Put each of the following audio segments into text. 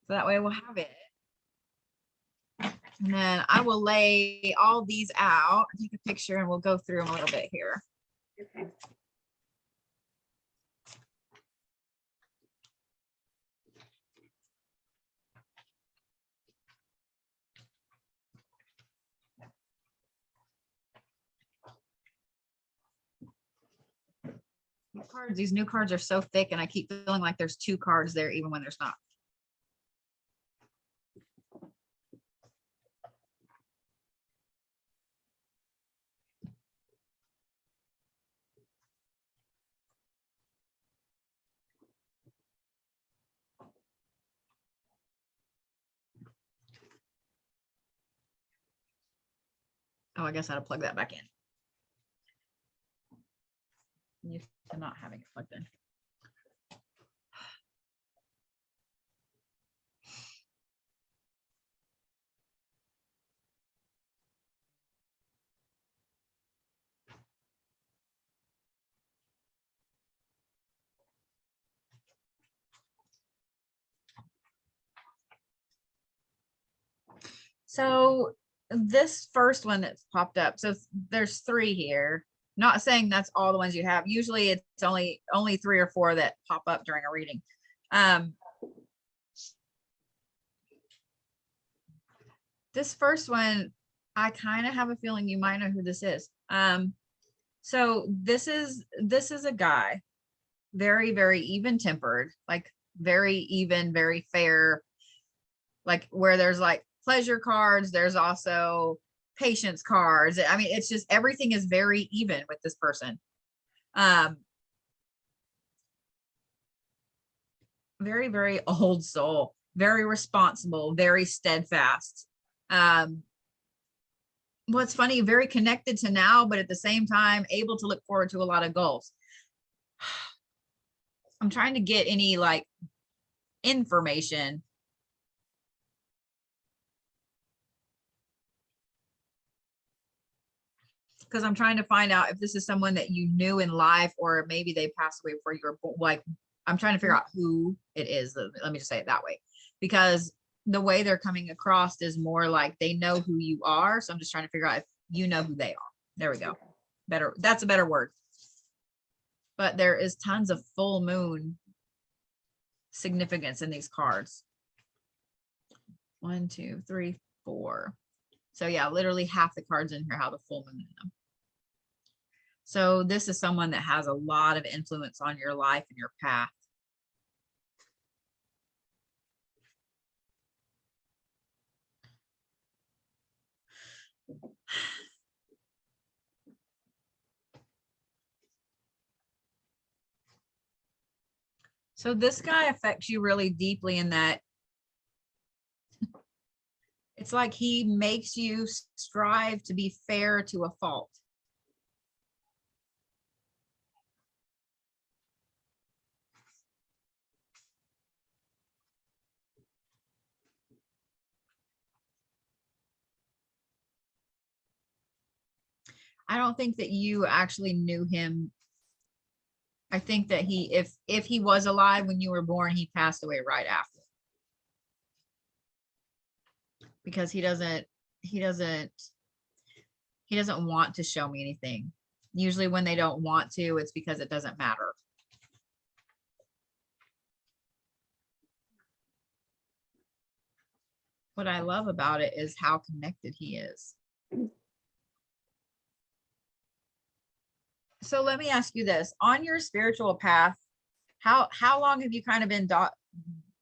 So that way we'll have it. And then I will lay all these out, take a picture, and we'll go through them a little bit here. Okay. These new cards are so thick, and I keep feeling like there's 2 cards there, even when there's not. Oh, I guess I had to plug that back in. I'm used to not having it plugged in. So this first one that's popped up, so there's 3 here. Not saying that's all the ones you have. Usually it's only 3 or 4 that pop up during a reading. This first one, I kind of have a feeling you might know who this is. So this is a guy, very, very even tempered, like very even, very fair, like where there's like pleasure cards, there's also patience cards. I mean, it's just everything is very even with this person. Very, very old soul, very responsible, very steadfast. What's funny, very connected to now, but at the same time able to look forward to a lot of goals. I'm trying to get any like information. Because I'm trying to find out if this is someone that you knew in life, or maybe they passed away before you were born. Like, I'm trying to figure out who it is. Let me just say it that way, because the way they're coming across is more like they know who you are. So I'm just trying to figure out if you know who they are. There we go. Better. That's a better word. But there is tons of full moon significance in these cards. 1, 2, 3, 4. So yeah, literally half the cards in here have a full moon in them. So this is someone that has a lot of influence on your life and your path. So this guy affects you really deeply in that it's like he makes you strive to be fair to a fault. I don't think that you actually knew him. I think that if he was alive when you were born, he passed away right after. Because he doesn't want to show me anything. Usually when they don't want to, it's because it doesn't matter. What I love about it is how connected he is. So let me ask you this. On your spiritual path, how long have you kind of been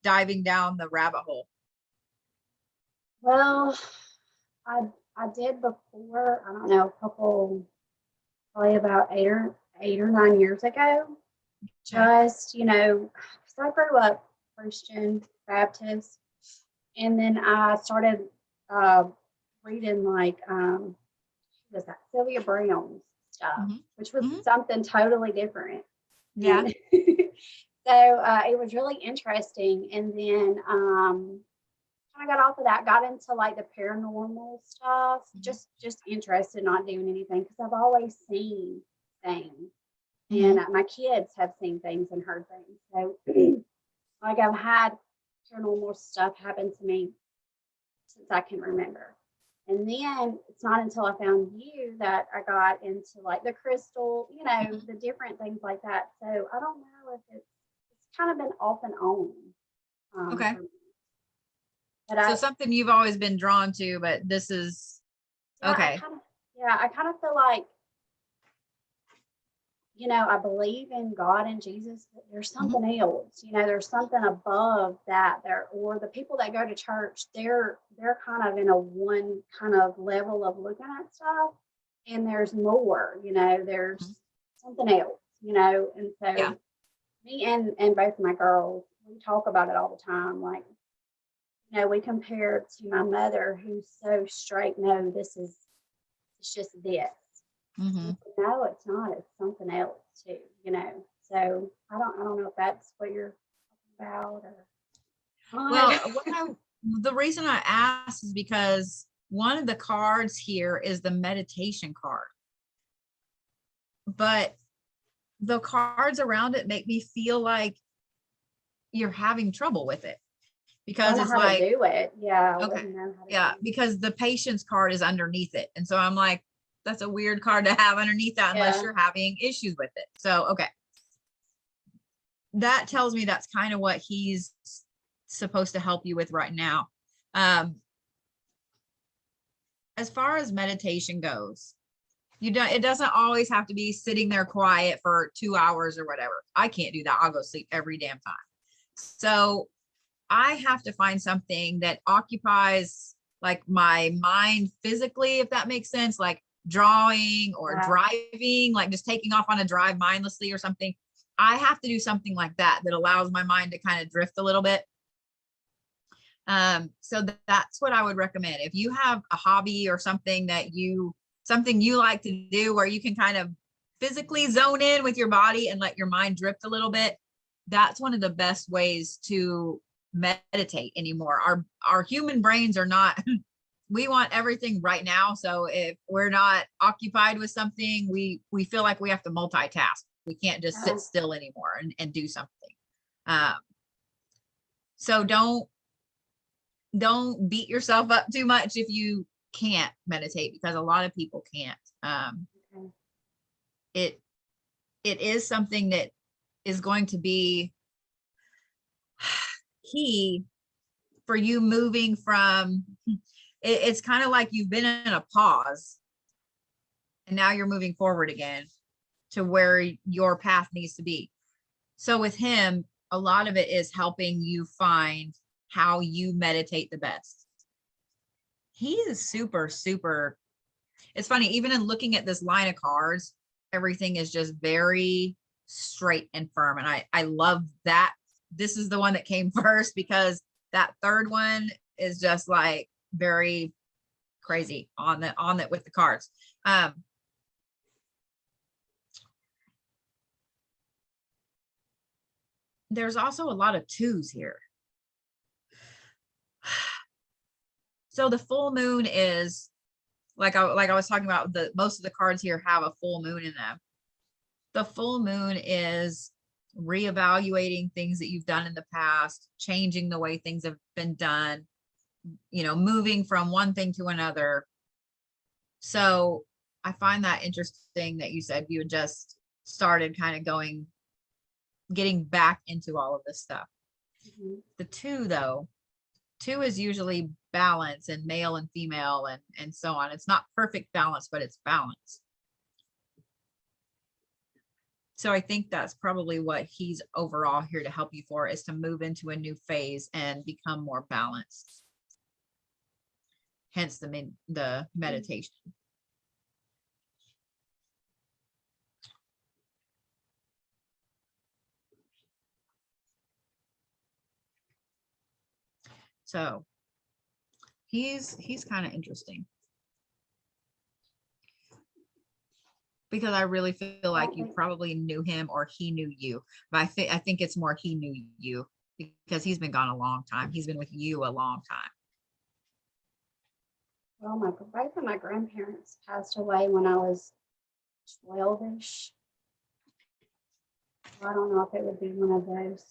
diving down the rabbit hole? Well, I did before, I don't know, probably about 8 or 9 years ago. Just, you know, so I grew up Christian Baptist, and then I started reading like was that Sylvia Brown's stuff, which was something totally different. Yeah. So it was really interesting, and then I got off of that, got into like the paranormal stuff, just interested, not doing anything, because I've always seen things, and my kids have seen things and heard things. So like I've had paranormal stuff happened to me since I can remember. And then it's not until I found you that I got into like the crystal, the different things like that. So I don't know if it's kind of been off and on. Okay. For me. But So something you've always been drawn to, but this is okay. I kind of feel like, I believe in God and Jesus, but there's something else, there's something above that there, or the people that go to church, they're kind of in a one kind of level of looking at stuff, and there's more, there's something else, and so me and both my girls, we talk about it all the time. Like, we compare to my mother who's so straight. No, it's just this. No, it's not. It's something else too, So I don't know if that's what you're talking about or. Well, the reason I asked is because one of the cards here is the meditation card, but the cards around it make me feel like you're having trouble with it because it's like to do it. Yeah. Okay. Yeah, because the patience card is underneath it, and so I'm like, that's a weird card to have underneath that unless you're having issues with it. So, okay. That tells me that's kind of what he's supposed to help you with right now. As far as meditation goes, it doesn't always have to be sitting there quiet for 2 hours or whatever. I can't do that. I'll go sleep every damn time. So I have to find something that occupies like my mind physically, if that makes sense, like drawing or driving, like just taking off on a drive mindlessly or something. I have to do something like that allows my mind to kind of drift a little bit. So that's what I would recommend. If you have a hobby or something you like to do where you can kind of physically zone in with your body and let your mind drift a little bit, that's one of the best ways to meditate anymore. Our human brains are not, we want everything right now. So if we're not occupied with something, we feel like we have to multitask. We can't just sit still anymore and do something. So don't beat yourself up too much if you can't meditate, because a lot of people can't. It is something that is going to be key for you moving from, it's kind of like you've been in a pause and now you're moving forward again to where your path needs to be. So with him, a lot of it is helping you find how you meditate the best. He is super, super, it's funny, even in looking at this line of cards, everything is just very straight and firm. And I love that. This is the one that came first, because that third one is just like very crazy on it with the cards. There's also a lot of twos here. So the full moon is like I was talking about, most of the cards here have a full moon in them. The full moon is reevaluating things that you've done in the past, changing the way things have been done, moving from one thing to another. So I find that interesting that you said you had just started kind of getting back into all of this stuff. The two is usually balance and male and female and so on. It's not perfect balance, but it's balance. So I think that's probably what he's overall here to help you for, is to move into a new phase and become more balanced. Hence the meditation. So he's kind of interesting, because I really feel like you probably knew him or he knew you. But I think it's more he knew you, because he's been gone a long time. He's been with you a long time. Well, both of my grandparents passed away when I was 12-ish. I don't know if it would be one of those.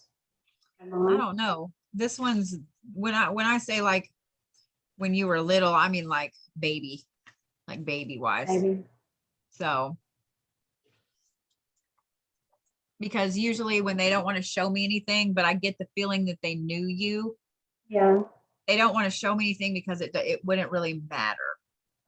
I don't know. this one's, when I say like when you were little, I mean like baby wise. Maybe. So, because usually when they don't want to show me anything, but I get the feeling that they knew you, Yeah. they don't want to show me anything because it wouldn't really matter.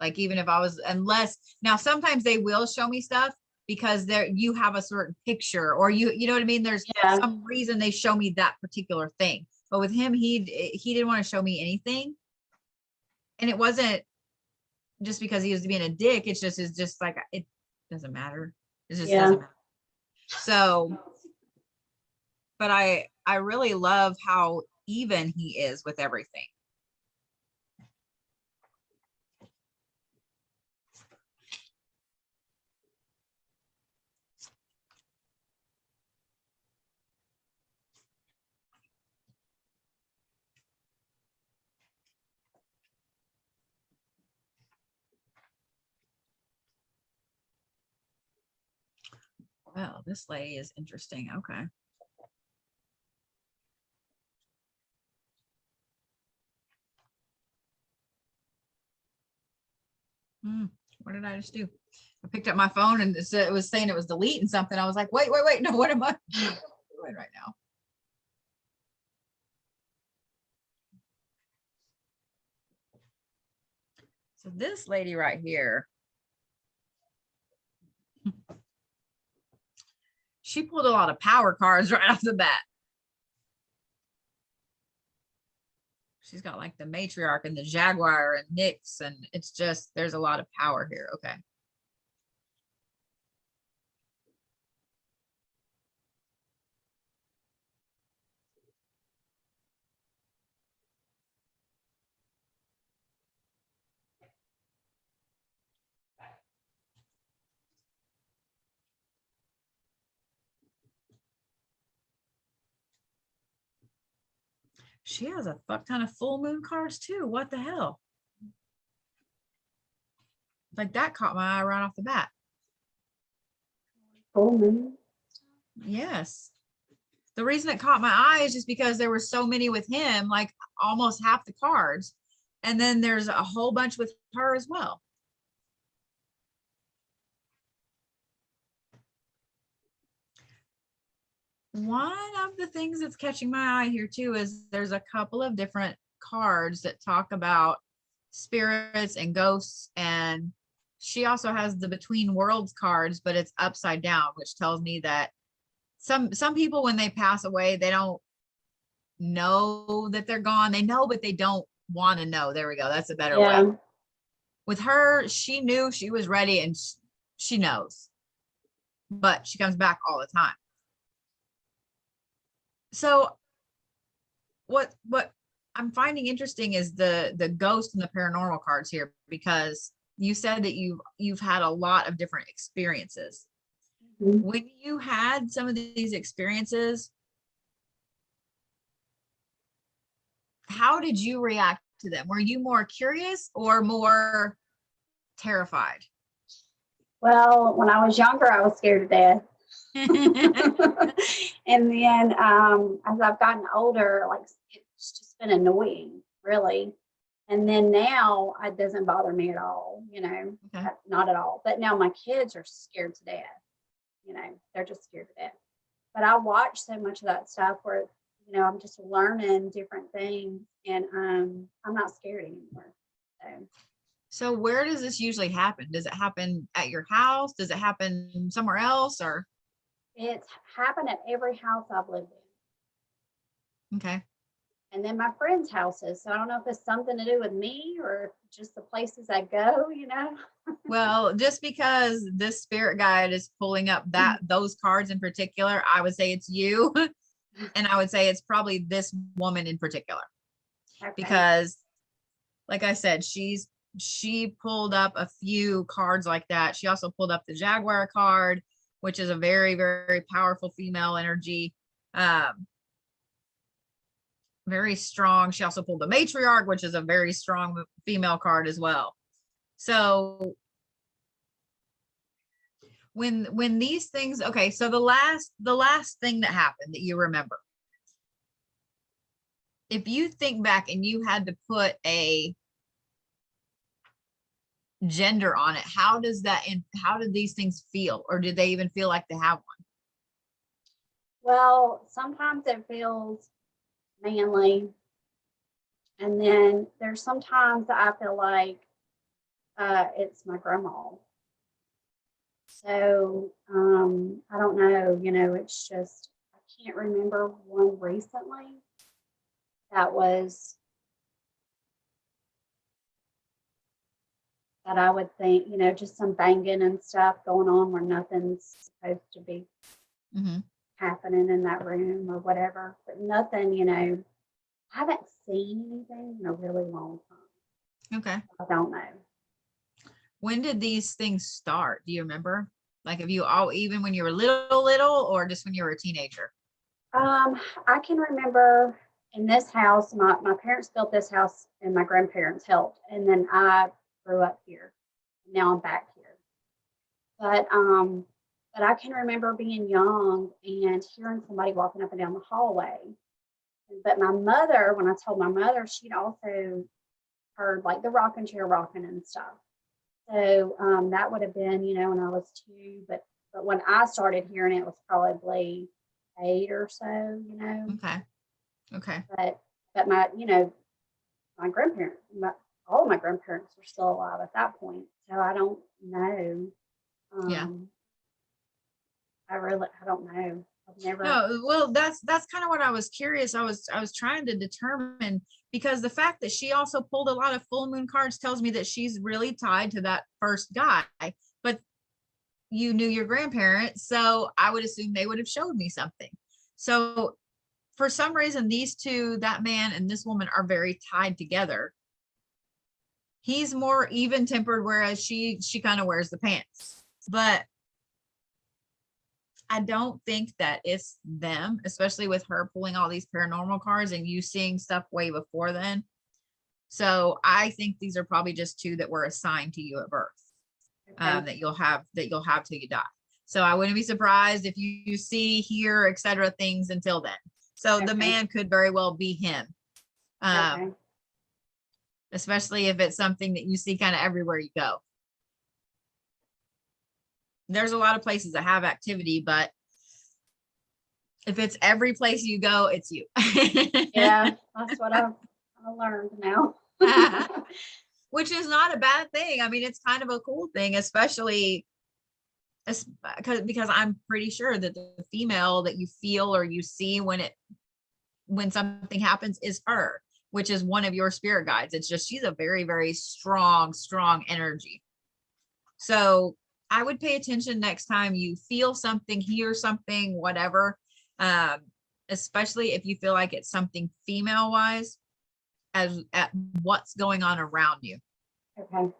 Like even if I was, unless now sometimes they will show me stuff because you have a certain picture, or you know what I mean? There's Yeah. some reason they show me that particular thing. But with him, he didn't want to show me anything. And it wasn't just because he was being a dick. It's just like, it doesn't matter. It just doesn't matter. So, but I really love how even he is with everything. Well, this lady is interesting. Okay. What did I just do? I picked up my phone and it was saying it was deleting something. I was like, wait. No, what am I doing right now? So this lady right here, she pulled a lot of power cards right off the bat. She's got like the matriarch and the jaguar and Nyx, and it's just, there's a lot of power here. Okay. She has a fuck ton of full moon cards too. What the hell? Like that caught my eye right off the bat. Full moon. Yes. The reason it caught my eye is just because there were so many with him, like almost half the cards. And then there's a whole bunch with her as well. One of the things that's catching my eye here too is there's a couple of different cards that talk about spirits and ghosts, and she also has the between worlds cards, but it's upside down, which tells me that some people, when they pass away, they don't know that they're gone. They know, but they don't want to know. There we go. That's a better way. With her, she knew she was ready, and she knows, but she comes back all the time. So what I'm finding interesting is the ghost and the paranormal cards here, because you said that you've had a lot of different experiences. Mm-hmm. When you had some of these experiences, how did you react to them? Were you more curious or more terrified? Well, when I was younger, I was scared to death. And then as I've gotten older, like it's just been annoying, really. And then now it doesn't bother me at all, okay. Not at all. But now my kids are scared to death. They're just scared to death. But I watch so much of that stuff where, I'm just learning different things, and I'm not scared anymore. So where does this usually happen? Does it happen at your house? Does it happen somewhere else, or? It's happened at every house I've lived in. Okay. And then my friends' houses. So I don't know if it's something to do with me or just the places I go, Well, just because this spirit guide is pulling up those cards in particular, I would say it's you. And I would say it's probably this woman in particular. Okay. Because like I said, she pulled up a few cards like that. She also pulled up the Jaguar card, which is a very, very powerful female energy. Very strong. She also pulled the matriarch, which is a very strong female card as well. So when these things, okay, so the last thing that happened that you remember, if you think back and you had to put a gender on it, how does that, and how did these things feel, or did they even feel like they have one? Well, sometimes it feels manly, and then there's sometimes that I feel like it's my grandma. So I don't know, it's just I can't remember one recently that was that I would think, just some banging and stuff going on where nothing's supposed to be Mm-hmm. happening in that room or whatever. But nothing, I haven't seen anything in a really long time. Okay. I don't know. When did these things start? Do you remember? Like, have you all, even when you were little, or just when you were a teenager? I can remember in this house, my parents built this house and my grandparents helped. And then I grew up here. Now I'm back here. But I can remember being young and hearing somebody walking up and down the hallway. But my mother, when I told my mother, she'd also heard like the rocking chair rocking and stuff. So that would have been, when I was 2. But when I started hearing it was probably 8 or so, Okay. But my, my grandparents, all of my grandparents were still alive at that point. So I don't know. Yeah. I don't know. I've never. No, well, that's kind of what I was curious. I was trying to determine, because the fact that she also pulled a lot of full moon cards tells me that she's really tied to that first guy. But you knew your grandparents, so I would assume they would have showed me something. So for some reason, these two, that man and this woman, are very tied together. He's more even tempered, whereas she kind of wears the pants. But I don't think that it's them, especially with her pulling all these paranormal cards and you seeing stuff way before then. So I think these are probably just two that were assigned to you at birth, that you'll have till you die. So I wouldn't be surprised if you see, hear, etc. things until then. So the man could very well be him, especially if it's something that you see kind of everywhere you go. There's a lot of places that have activity, but if it's every place you go, it's you. Yeah, that's what I've learned now. Which is not a bad thing. I mean, it's kind of a cool thing, especially because I'm pretty sure that the female that you feel or you see when something happens is her, which is one of your spirit guides. It's just she's a very, very strong energy. So I would pay attention next time you feel something, hear something, whatever, especially if you feel like it's something female wise, at what's going on around you. Okay.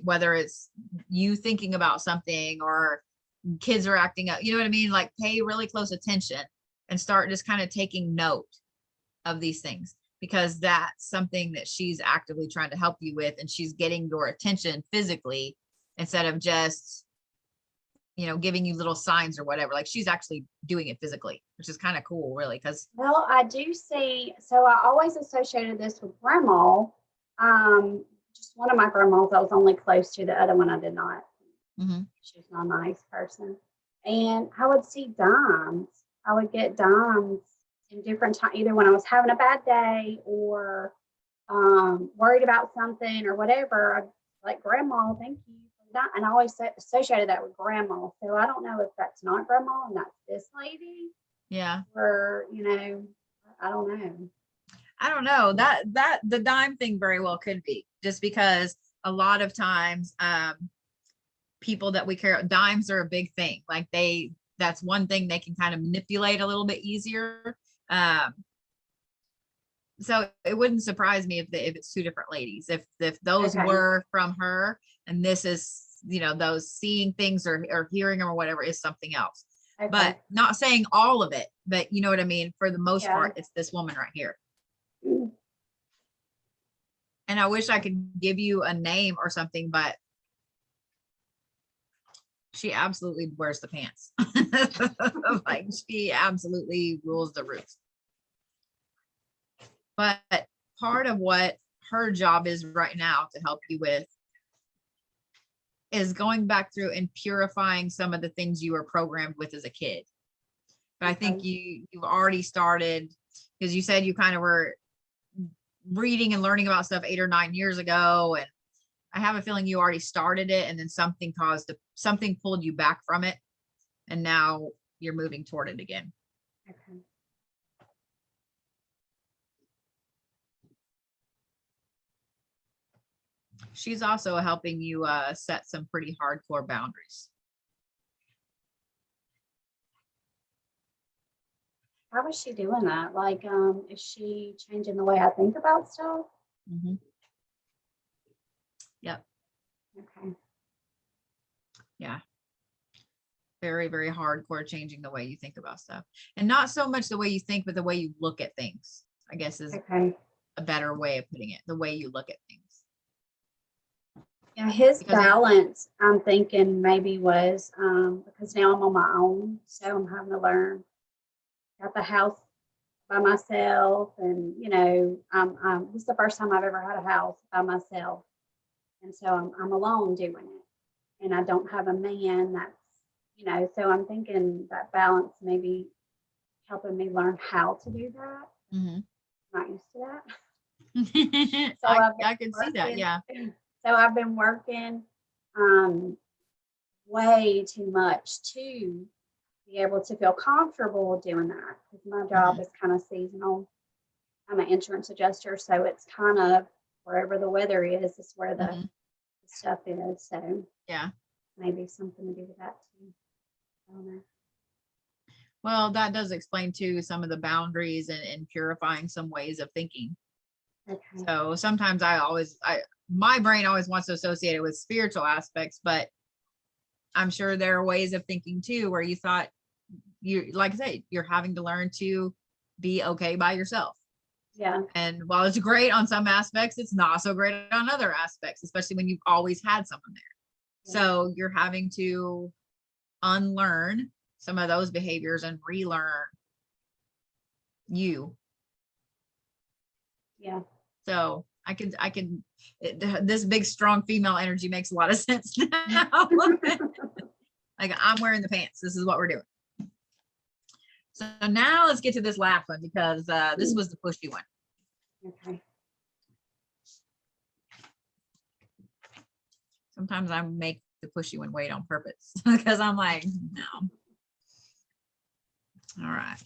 Whether it's you thinking about something or kids are acting up, you know what I mean? Like, pay really close attention and start just kind of taking note of these things, because that's something that she's actively trying to help you with, and she's getting your attention physically instead of just, giving you little signs or whatever. Like, she's actually doing it physically, which is kind of cool, really. Because Well, I do see. So I always associated this with grandma. Just one of my grandmas I was only close to. The other one I did not. She's not a nice person. And I would see dimes. I would get dimes in different times, either when I was having a bad day or worried about something or whatever. I'd like, Grandma, thank you for that. And I always associated that with grandma. So I don't know if that's not grandma and that's this lady. yeah, Or, I don't know. I don't know, that the dime thing very well could be, just because a lot of times people that we care, dimes are a big thing. Like, that's one thing they can kind of manipulate a little bit easier. So it wouldn't surprise me if it's two different ladies, if those were from her, and this is, those seeing things or hearing them or whatever is something else. But not saying all of it, but you know what I mean? For the most part, it's this woman right here. And I wish I could give you a name or something, but she absolutely wears the pants. Like, she absolutely rules the roost. But part of what her job is right now to help you with is going back through and purifying some of the things you were programmed with as a kid. But I think you've already started, because you said you kind of were reading and learning about stuff 8 or 9 years ago, and I have a feeling you already started it, and then something pulled you back from it, and now you're moving toward it again. Okay. She's also helping you set some pretty hardcore boundaries. How is she doing that? Like, is she changing the way I think about stuff? Mm-hmm. Yep. Okay. Yeah. Very, very hardcore changing the way you think about stuff. And not so much the way you think, but the way you look at things, I guess, is a better way of putting it. The way you look at things. Yeah, his balance, I'm thinking maybe was, because now I'm on my own, so I'm having to learn. Got the house by myself, and this is the first time I've ever had a house by myself, and so I'm alone doing it, and I don't have a man that's, so I'm thinking that balance maybe helping me learn how to do that. Mm-hmm. Not used to that. So I can see that. Yeah. So I've been working way too much to be able to feel comfortable doing that, because my job is kind of seasonal. I'm an insurance adjuster, so it's kind of wherever the weather is where the stuff is. So yeah, maybe something to do with that too. I don't know. Well, that does explain too some of the boundaries and purifying some ways of thinking. Okay. So sometimes my brain always wants to associate it with spiritual aspects, but I'm sure there are ways of thinking too where you thought like I said, you're having to learn to be okay by yourself. Yeah. And while it's great on some aspects, it's not so great on other aspects, especially when you've always had someone there. Yeah. So you're having to unlearn some of those behaviors and relearn you. Yeah. So this big, strong female energy makes a lot of sense now. Like, I'm wearing the pants. This is what we're doing. So now let's get to this last one, because this was the pushy one. Okay. Sometimes I make the pushy one wait on purpose because I'm like, no. All right.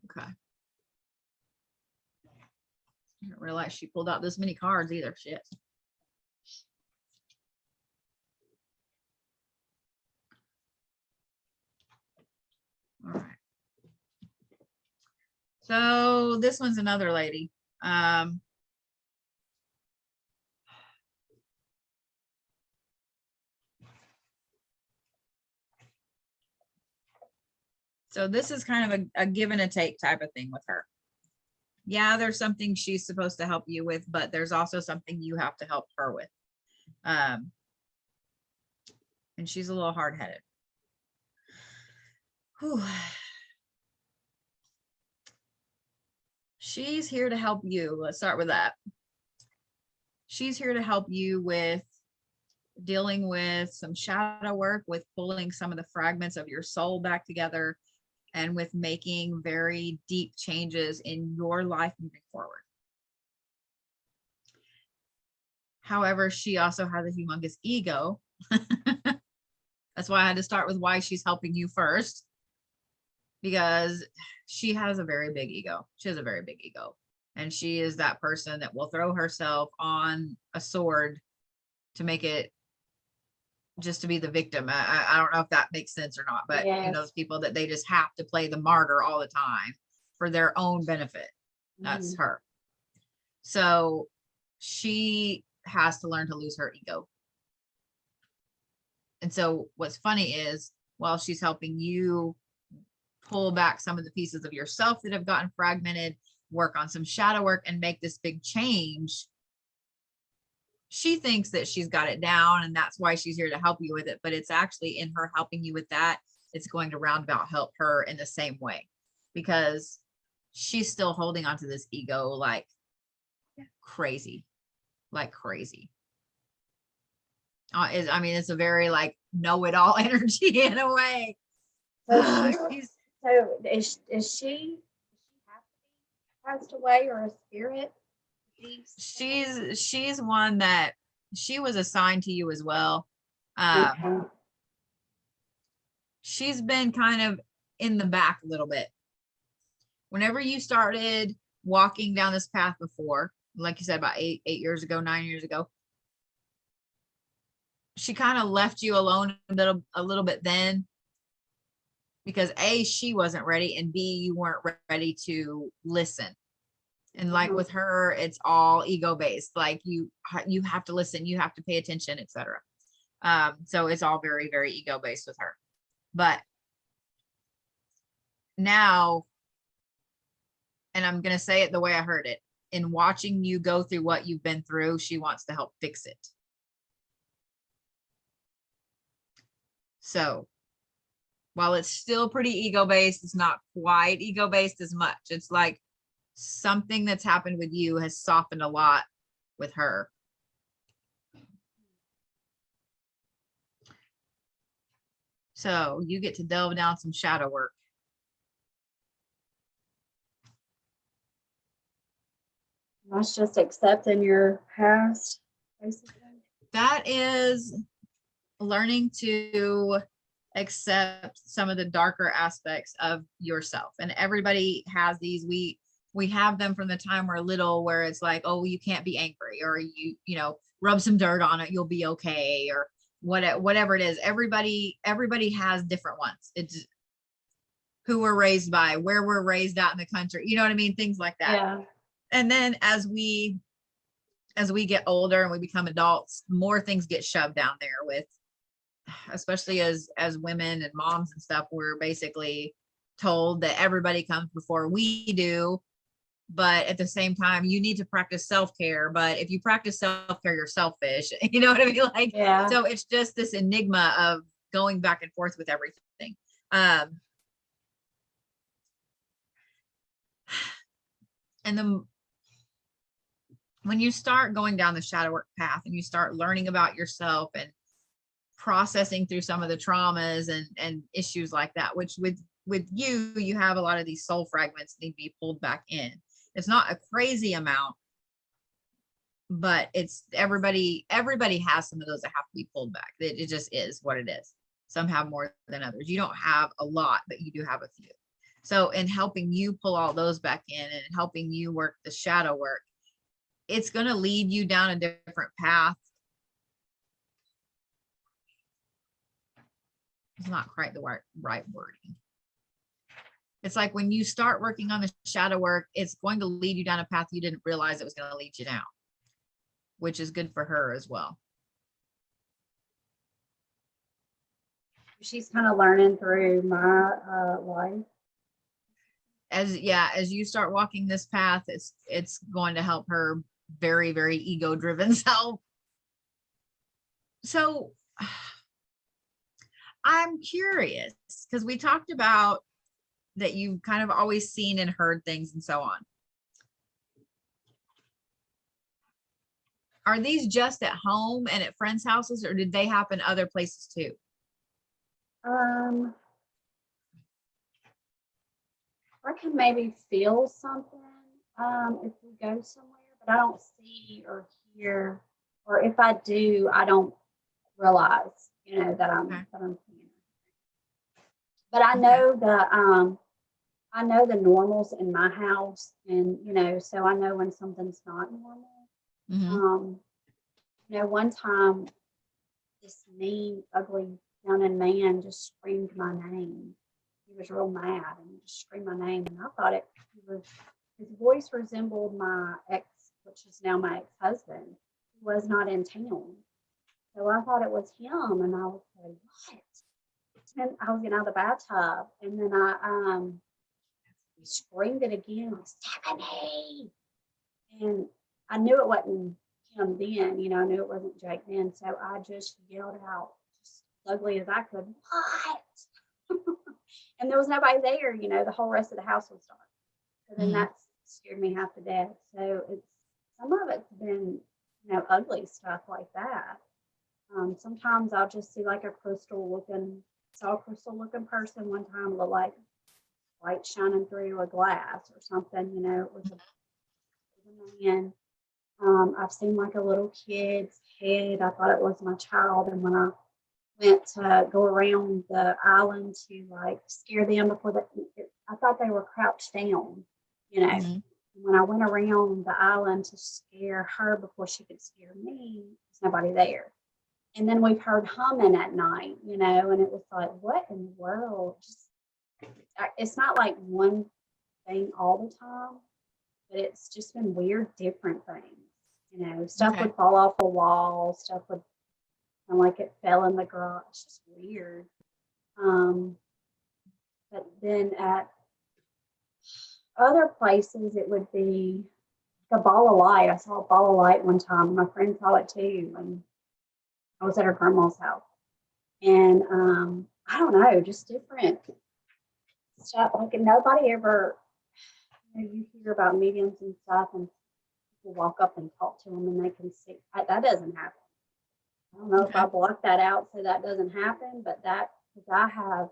Okay. I didn't realize she pulled out this many cards either. Shit. All right. So this one's another lady. So this is kind of a give and a take type of thing with her. Yeah, there's something she's supposed to help you with, but there's also something you have to help her with. And she's a little hard-headed. She's here to help you. Let's start with that. She's here to help you with dealing with some shadow work, with pulling some of the fragments of your soul back together, and with making very deep changes in your life moving forward. However, she also has a humongous ego. That's why I had to start with why she's helping you first, because she has a very big ego. She has a very big ego. And she is that person that will throw herself on a sword to make it, just to be the victim. I don't know if that makes sense or not, but yes. You know, those people that they just have to play the martyr all the time for their own benefit. That's her. So she has to learn to lose her ego. And so what's funny is while she's helping you pull back some of the pieces of yourself that have gotten fragmented, work on some shadow work and make this big change, she thinks that she's got it down and that's why she's here to help you with it. But it's actually in her helping you with that, it's going to roundabout help her in the same way, because she's still holding on to this ego like crazy, like crazy. I mean, it's a very like know-it-all energy in a way. So is she have to be passed away or a spirit? She's one that she was assigned to you as well. Okay. She's been kind of in the back a little bit. Whenever you started walking down this path before, like you said, about 8 years ago, 9 years ago, she kind of left you alone a little bit then, because A, she wasn't ready, and B, you weren't ready to listen. And like with her, it's all ego based. Like you have to listen, you have to pay attention, etc. So it's all very, very ego based with her. But now, and I'm going to say it the way I heard it, in watching you go through what you've been through, she wants to help fix it. So while it's still pretty ego based, it's not quite ego based as much. It's like something that's happened with you has softened a lot with her. So you get to delve down some shadow work. That's just accepting your past, basically. That is learning to accept some of the darker aspects of yourself. And everybody has these. We have them from the time we're little, where it's like, oh, you can't be angry, or you rub some dirt on it, you'll be okay, or whatever it is. Everybody has different ones. It's who we're raised by, where we're raised out in the country, you know what I mean? Things like that. Yeah. And then as we get older and we become adults, more things get shoved down there with, especially as women and moms and stuff, we're basically told that everybody comes before we do. But at the same time, you need to practice self-care. But if you practice self-care, you're selfish. You know what I mean? Like, yeah. So it's just this enigma of going back and forth with everything. And then when you start going down the shadow work path and you start learning about yourself and processing through some of the traumas and issues like that, which with you have a lot of these soul fragments that need to be pulled back in. It's not a crazy amount, but it's everybody has some of those that have to be pulled back. It just is what it is. Some have more than others. You don't have a lot, but you do have a few. So in helping you pull all those back in and helping you work the shadow work, it's going to lead you down a different path. It's not quite the right wording. It's like when you start working on the shadow work, it's going to lead you down a path you didn't realize it was going to lead you down, which is good for her as well. She's kind of learning through my life. As you start walking this path, it's going to help her very, very ego driven self. So I'm curious, because we talked about that you've kind of always seen and heard things and so on. Are these just at home and at friends' houses, or did they happen other places too? I can maybe feel something if we go somewhere, but I don't see or hear, or if I do, I don't realize, that I'm seeing it. But I know the normals in my house, and so I know when something's not normal. Mm-hmm. One time this mean, ugly sounding man just screamed my name. He was real mad and he just screamed my name, and I thought his voice resembled my ex which is now my ex-husband, was not in town. So I thought it was him, and I was like, what? And I was getting out of the bathtub, and then I screamed it again, like, Stephanie. And I knew it wasn't him then, I knew it wasn't Jake then. So I just yelled out, just as ugly as I could, what? And there was nobody there, the whole rest of the house was dark. So then that scared me half to death. So some of it's been, ugly stuff like that. Sometimes I'll just see like a crystal looking person one time, look like light shining through a glass or something, it was a man. I've seen like a little kid's head. I thought it was my child. And when I went to go around the island to like scare them I thought they were crouched down, When I went around the island to scare her before she could scare me, there's nobody there. And then we've heard humming at night, and it was like, what in the world? It's not like one thing all the time, but it's just been weird, different things. Stuff would fall off a wall, stuff would sound like it fell in the garage. It's just weird. But then at other places, it would be a ball of light. I saw a ball of light one time. My friend saw it too. And I was at her grandma's house. And I don't know, just different stuff. Like nobody ever, you hear about mediums and stuff, and people walk up and talk to them and they can see. That doesn't happen. I don't know if I block that out so that doesn't happen, but because I have,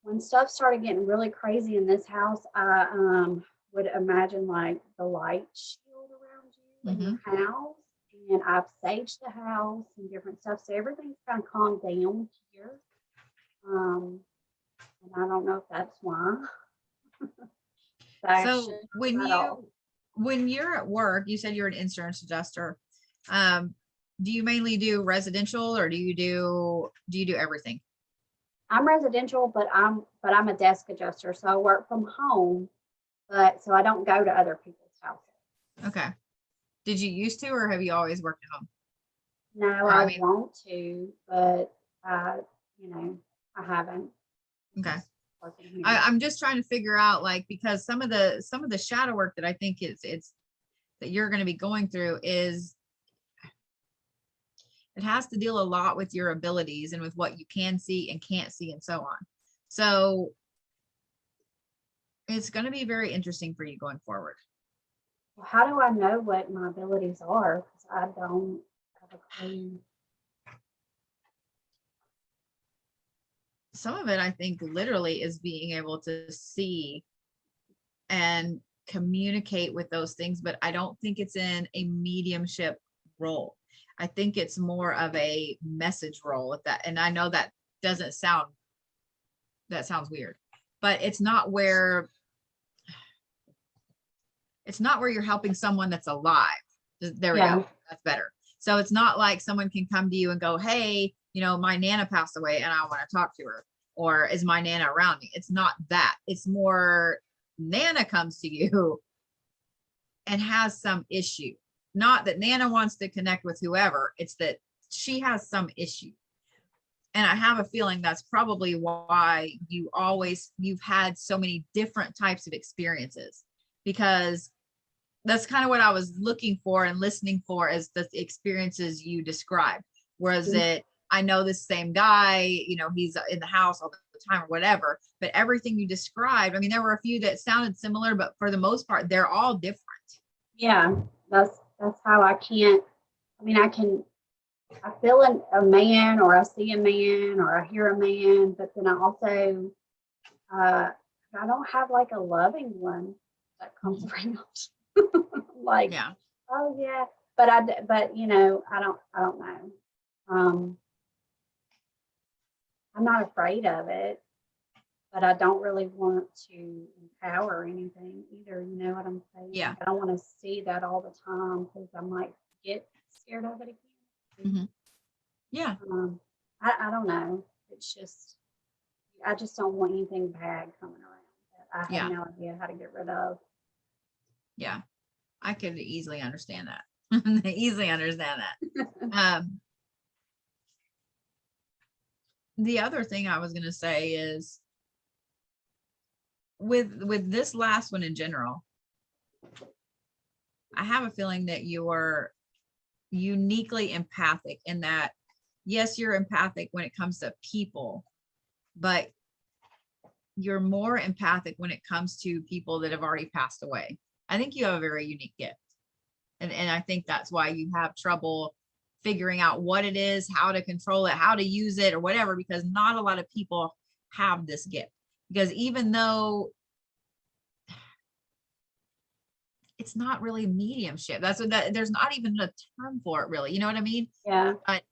when stuff started getting really crazy in this house, I would imagine like the light shield around you in your house. And I've saged the house and different stuff. So everything's kind of calmed down here. And I don't know if that's why. So when you're at work, you said you're an insurance adjuster. Do you mainly do residential, or do you do everything? I'm residential, but I'm a desk adjuster. So I work from home, but so I don't go to other people's houses. Okay. Did you used to, or have you always worked at home? No, I want to, but I haven't. Okay. I'm just trying to figure out, like, because some of the shadow work that I think it's that you're going to be going through is, it has to deal a lot with your abilities and with what you can see and can't see and so on. So it's going to be very interesting for you going forward. Well, how do I know what my abilities are? Because I don't have a clue. Some of it, I think, literally is being able to see and communicate with those things, but I don't think it's in a mediumship role. I think it's more of a message role with that. And I know that sounds weird, but it's not where you're helping someone that's alive. There we go. That's better. So it's not like someone can come to you and go, hey, my Nana passed away and I want to talk to her. Or is my Nana around me? It's not that. It's more Nana comes to you and has some issue. Not that Nana wants to connect with whoever. It's that she has some issue. And I have a feeling that's probably why you've had so many different types of experiences, because that's kind of what I was looking for and listening for, as the experiences you described. Whereas I know this same guy, he's in the house all the time or whatever, but everything you described, I mean, there were a few that sounded similar, but for the most part, they're all different. Yeah, that's how I can't, I feel a man, or I see a man, or I hear a man, but then I also, I don't have like a loving one that comes around. Like, yeah. Oh yeah, but I don't know. I'm not afraid of it, but I don't really want to empower anything either. You know what I'm saying? Yeah. I don't want to see that all the time, because I might get scared of it again. Mm-hmm. Yeah. I don't know. It's just, I just don't want anything bad coming around that I have no idea how to get rid of. Yeah. I could easily understand that. Easily understand that. The other thing I was going to say is with this last one in general, I have a feeling that you're uniquely empathic in that, yes, you're empathic when it comes to people, but you're more empathic when it comes to people that have already passed away. I think you have a very unique gift. And I think that's why you have trouble figuring out what it is, how to control it, how to use it or whatever, because not a lot of people have this gift. Because even though it's not really mediumship, that's what that, there's not even a term for it really. You know what I mean? Yeah. But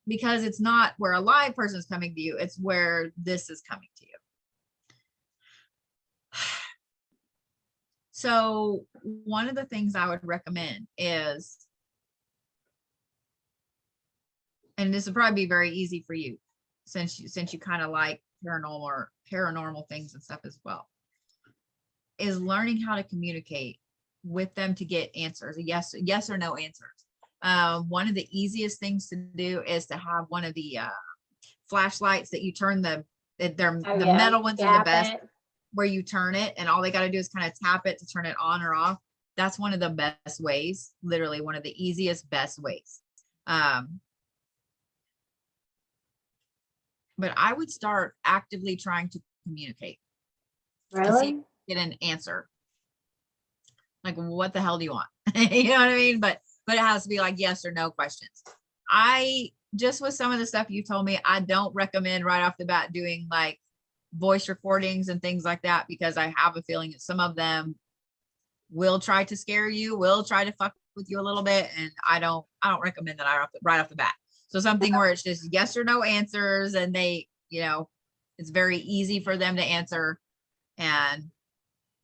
because it's not where a live person is coming to you, it's where this is coming to you. So one of the things I would recommend is, and this would probably be very easy for you since you kind of like paranormal things and stuff as well, is learning how to communicate with them to get answers, yes or no answers. One of the easiest things to do is to have one of the flashlights that you turn the metal ones are the best, where you turn it and all they got to do is kind of tap it to turn it on or off. That's one of the best ways, literally one of the easiest, best ways. But I would start actively trying to communicate. Really? Get an answer. Like, what the hell do you want? You know what I mean? But it has to be like yes or no questions. I just, with some of the stuff you told me, I don't recommend right off the bat doing like voice recordings and things like that, because I have a feeling that some of them will try to scare you, will try to fuck with you a little bit. And I don't recommend that right off the bat. So something where it's just yes or no answers, and they, you know, it's very easy for them to answer. And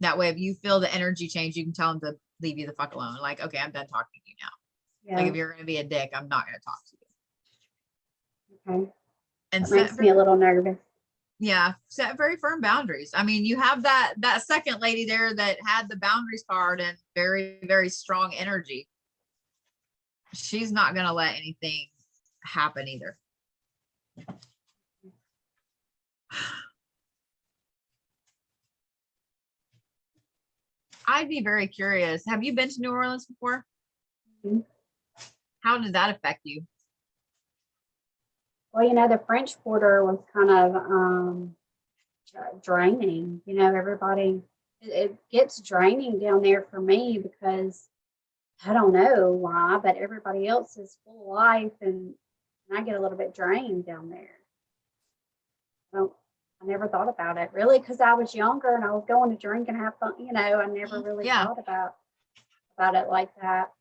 that way, if you feel the energy change, you can tell them to leave you the fuck alone. Like, okay, I'm done talking to you now. Yeah. Like, if you're going to be a dick, I'm not going to talk to you. Okay. And that makes me a little nervous. Yeah, set very firm boundaries. I mean, you have that second lady there that had the boundaries card and very, very strong energy. She's not going to let anything happen either. I'd be very curious. Have you been to New Orleans before? Mm-hmm. How did that affect you? Well, you know, the French Quarter was kind of draining. You know, everybody, it gets draining down there for me because I don't know why, but everybody else is full of life, and I get a little bit drained down there. I never thought about it really because I was younger and I was going to drink and have fun. You know, I never really thought about it like that.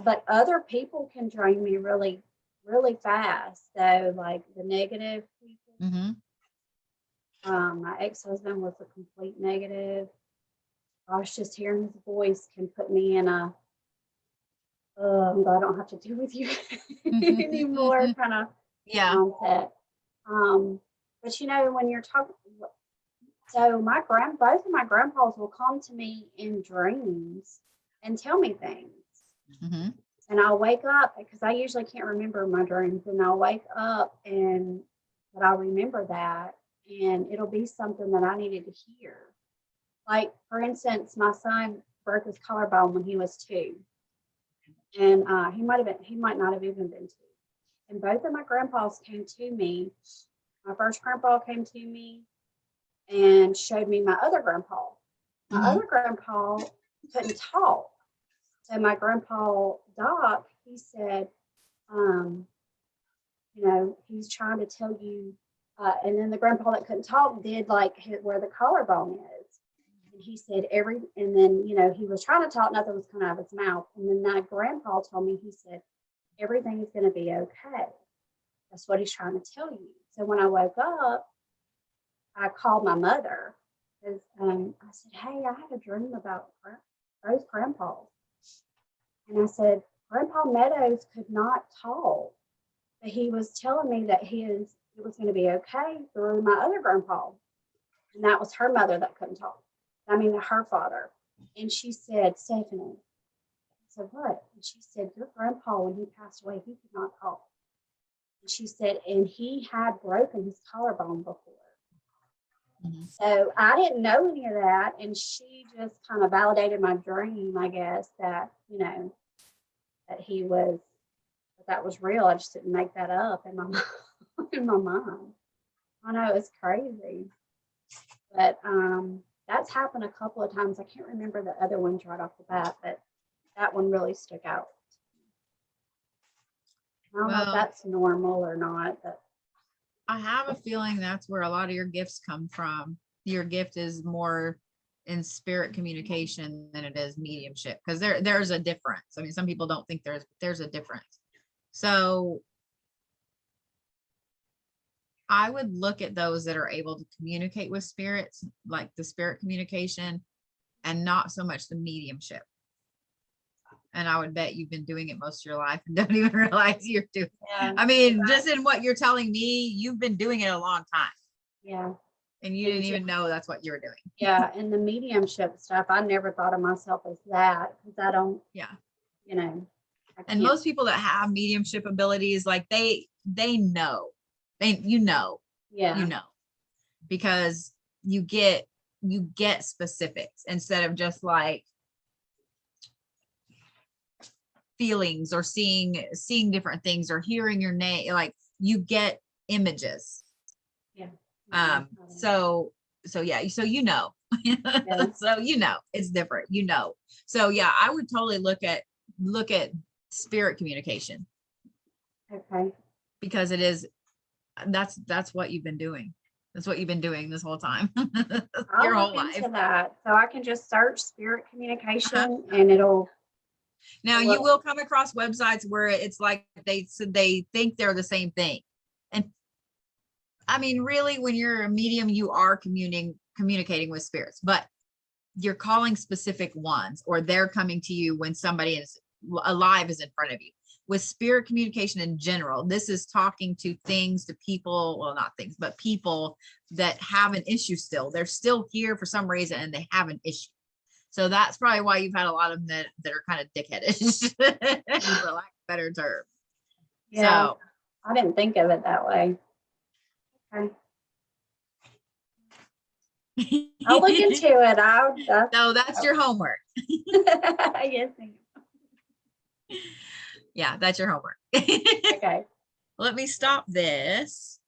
But other people can drain me really, really fast. So like the negative people. Mm-hmm. My ex-husband was a complete negative. I was just hearing his voice can put me in a, I'm glad I don't have to deal with you anymore kind of mindset. But you know, when you're talking, so both of my grandpas will come to me in dreams and tell me things. Mm-hmm. And I'll wake up because I usually can't remember my dreams, and I'll wake up but I'll remember that, and it'll be something that I needed to hear. Like, for instance, my son broke his collarbone when he was 2. And he might not have even been 2. And both of my grandpas came to me. My first grandpa came to me and showed me my other grandpa. My other grandpa couldn't talk. So my grandpa, Doc, he said, you know, he's trying to tell you. And then the grandpa that couldn't talk did like where the collarbone is. And he said and then, you know, he was trying to talk, nothing was coming out of his mouth. And then my grandpa told me, he said, everything is going to be okay. That's what he's trying to tell you. So when I woke up, I called my mother because I said, hey, I had a dream about both grandpas. And I said, Grandpa Meadows could not talk, but he was telling me that it was going to be okay through my other grandpa. And that was her mother that couldn't talk. I mean, her father. And she said, Stephanie. I said, what? And she said, your grandpa, when he passed away, he could not talk. And she said, and he had broken his collarbone before. Mhm. So I didn't know any of that. And she just kind of validated my dream, I guess, that, you know, that that was real. I just didn't make that up in my in my mind. I know it's crazy. But that's happened a couple of times. I can't remember the other ones right off the bat, but that one really stuck out. I don't know if Well, that's normal or not, but I have a feeling that's where a lot of your gifts come from. Your gift is more in spirit communication than it is mediumship, because there's a difference. I mean, some people don't think there's a difference. So I would look at those that are able to communicate with spirits, like the spirit communication, and not so much the mediumship. And I would bet you've been doing it most of your life and don't even realize you're doing it. yeah, I mean, just in what you're telling me, you've been doing it a long time yeah, and you didn't even know that's what you were doing. yeah. And the mediumship stuff, I never thought of myself as that because I don't, Yeah. you know. And most people that have mediumship abilities, like they know, you know, because you get specifics instead of just like feelings or seeing different things or hearing your name. Like you get images. Yeah. So yeah, so you know. Yeah. So you know it's different, you know. So yeah, I would totally look at spirit communication, Okay. because it is that's what you've been doing. That's what you've been doing this whole time. I'll Your whole look life. into that. So I can just search spirit communication and it'll. Now you will come across websites where it's like they think they're the same thing. And I mean, really, when you're a medium, you are communicating with spirits, but you're calling specific ones, or they're coming to you when somebody is alive is in front of you. With spirit communication in general, this is talking to things, to people, well, not things, but people that have an issue still. They're still here for some reason and they have an issue. So that's probably why you've had a lot of them that are kind of dickheadish, for lack of a better term. Yeah. So I didn't think of it that way. Okay. I'll look into it. So that's your homework. Yes. Yeah, that's your homework. Okay. Let me stop this.